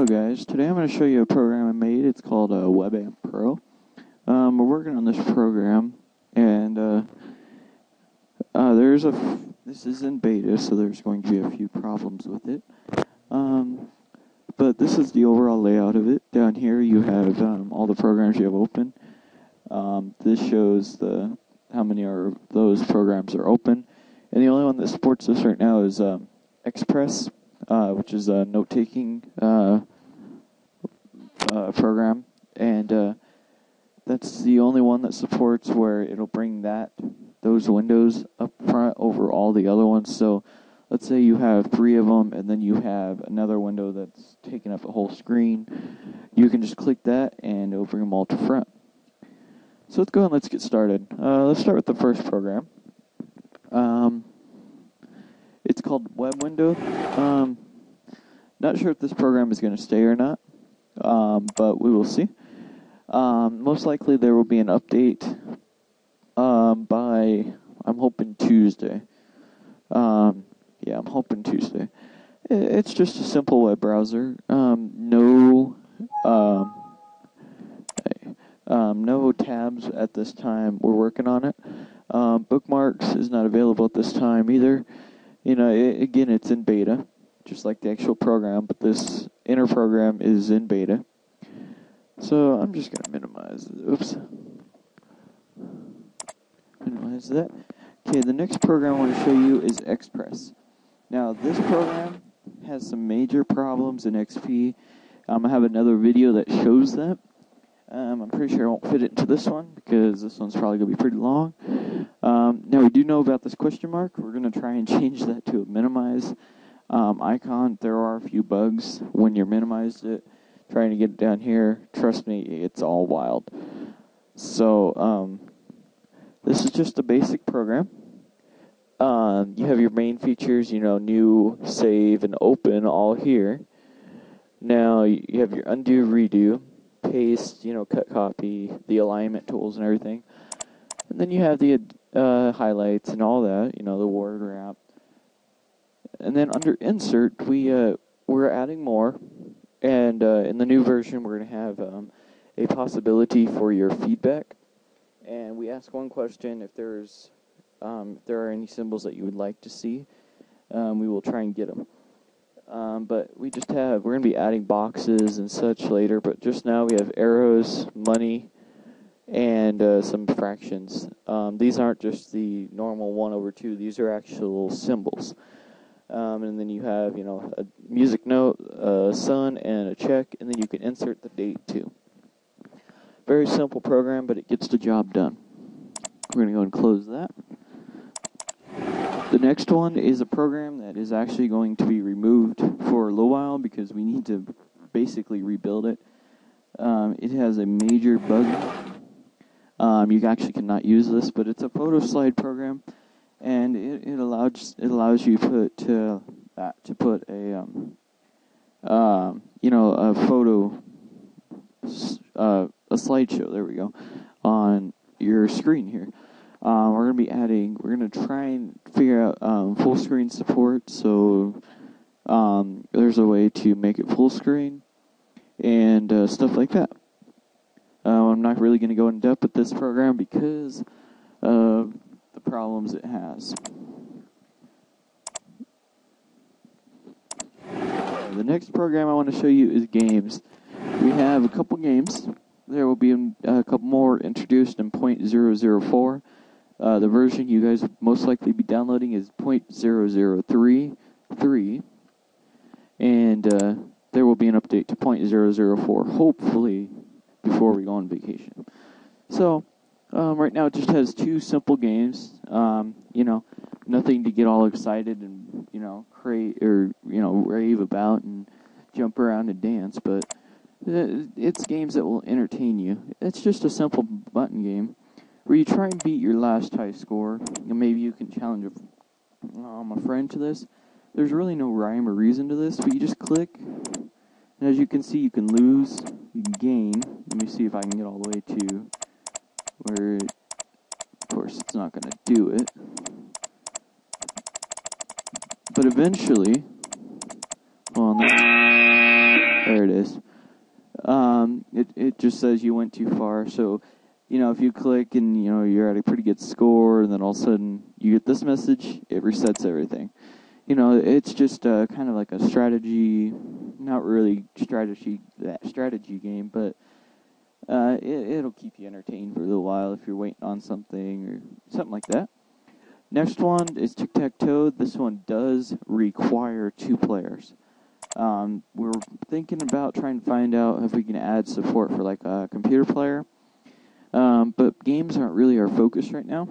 Hello guys, today I'm going to show you a program I made. It's called WebAmp Pro. We're working on this program, and this is in beta, so there's going to be a few problems with it. But this is the overall layout of it. Down here you have all the programs you have open. This shows how many of those programs are open, and the only one that supports this right now is Express, which is a note-taking program, and that's the only one that supports where it'll bring those windows up front over all the other ones. So let's say you have 3 of them, and then you have another window that's taking up a whole screen. You can just click that, and it'll bring them all to front. So let's go and let's get started. Let's start with the first program. It's called Web Window. Not sure if this program is going to stay or not, but we will see. Most likely there will be an update by, I'm hoping, Tuesday. Yeah, I'm hoping Tuesday. It's just a simple web browser. No tabs at this time. We're working on it. Bookmarks is not available at this time either. You know, again, it's in beta, just like the actual program, but this inner program is in beta. So I'm just going to minimize it. Oops. Minimize that. Okay, the next program I want to show you is Express. Now, this program has some major problems in XP. I have another video that shows that. I'm pretty sure I won't fit it into this one because this one's probably going to be pretty long. Now, we do know about this question mark. We're going to try and change that to a minimize icon. There are a few bugs when you're minimized it. Trying to get it down here, trust me, it's all wild. So, this is just a basic program. You have your main features, you know, new, save, and open all here. Now, you have your undo, redo, paste, you know, cut, copy, the alignment tools and everything. And then you have the highlights and all that, you know, the word wrap. And then under insert, we're adding more. And in the new version, we're going to have a possibility for your feedback. And we ask one question: if there are any symbols that you would like to see, we will try and get them. But we're going to be adding boxes and such later. But just now we have arrows, money, and some fractions. These aren't just the normal 1/2. These are actual symbols. And then you have, you know, a music note, a sun, and a check, and then you can insert the date too. Very simple program, but it gets the job done. We're going to go and close that. The next one is a program that is actually going to be removed for a little while because we need to basically rebuild it. It has a major bug. You actually cannot use this, but it's a photo slide program. And it allows you to put a you know, a photo a slideshow, there we go, on your screen here. We're gonna try and figure out full screen support. So there's a way to make it full screen and stuff like that. I'm not really gonna go in depth with this program because of the problems it has. The next program I want to show you is games. We have a couple games. There will be a couple more introduced in 0.004. The version you guys will most likely be downloading is 0.0033, and there will be an update to 0.004, hopefully before we go on vacation. So right now it just has 2 simple games. You know, nothing to get all excited and, you know, rave about and jump around and dance, but it's games that will entertain you. It's just a simple button game where you try and beat your last high score. And maybe you can challenge a friend to this. There's really no rhyme or reason to this, but you just click, and as you can see, you can lose, you can gain. Let me see if I can get all the way to where of course it's not going to do it, but eventually, well, there it is. it just says you went too far. So, if you click and, you're at a pretty good score, and then all of a sudden you get this message, it resets everything. It's just kind of like a strategy, not really strategy game, but it'll keep you entertained for a little while if you're waiting on something or something like that. Next one is tic-tac-toe. This one does require 2 players. We're thinking about trying to find out if we can add support for like a computer player. But games aren't really our focus right now.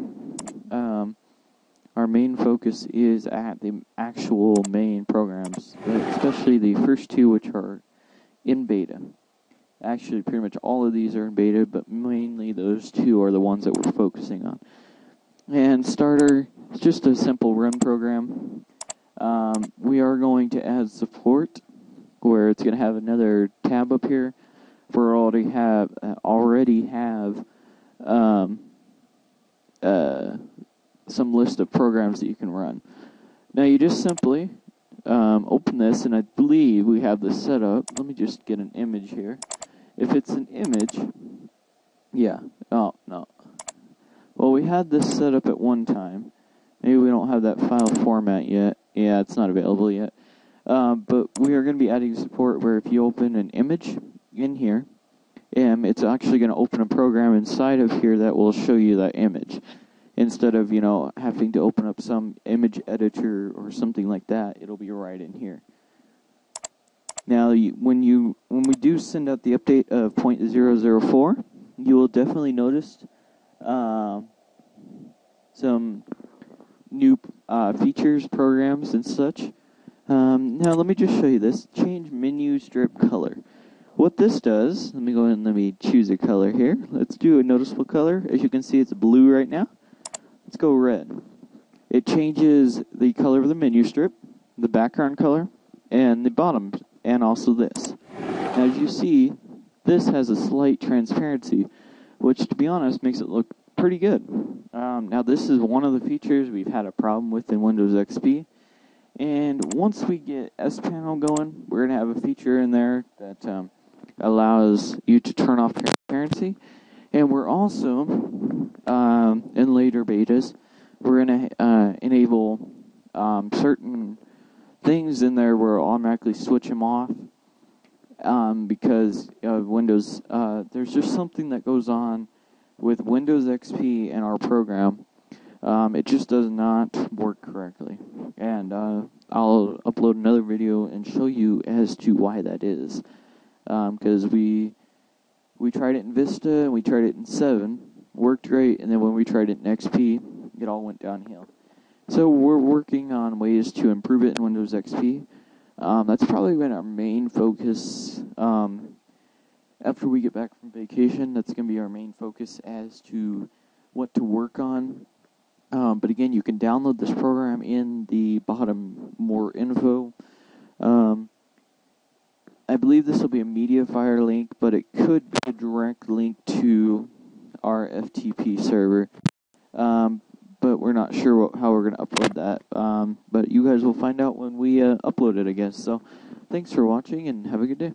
Our main focus is at the actual main programs, especially the first 2, which are in beta. Actually, pretty much all of these are in beta, but mainly those 2 are the ones that we're focusing on. And Starter is just a simple run program. We are going to add support, where it's going to have another tab up here, where already have some list of programs that you can run. Now you just simply open this, and I believe we have this set up. Let me just get an image here. If it's an image, yeah, oh, no. Well, we had this set up at one time. Maybe we don't have that file format yet. Yeah, it's not available yet. But we are going to be adding support where if you open an image in here, it's actually going to open a program inside of here that will show you that image. Instead of, having to open up some image editor or something like that, it'll be right in here. Now, when we do send out the update of 0.004, you will definitely notice some new features, programs, and such. Now, let me just show you this. Change menu strip color. What this does, let me go ahead and let me choose a color here. Let's do a noticeable color. As you can see, it's blue right now. Let's go red. It changes the color of the menu strip, the background color, and the bottom, and also this. Now, as you see, this has a slight transparency, which, to be honest, makes it look pretty good. Now, this is one of the features we've had a problem with in Windows XP. And once we get S-Panel going, we're going to have a feature in there that allows you to turn off transparency. And we're also, in later betas, we're going to enable certain things in there where it'll automatically switch them off because of Windows. There's just something that goes on with Windows XP and our program. It just does not work correctly. And I'll upload another video and show you as to why that is. Because we tried it in Vista, and we tried it in 7, worked great, and then when we tried it in XP, it all went downhill. So we're working on ways to improve it in Windows XP. That's probably been our main focus. After we get back from vacation, that's going to be our main focus as to what to work on. But again, you can download this program in the bottom, more info. I believe this will be a MediaFire link, but it could be a direct link to our FTP server. But we're not sure how we're going to upload that. But you guys will find out when we upload it, I guess. So thanks for watching, and have a good day.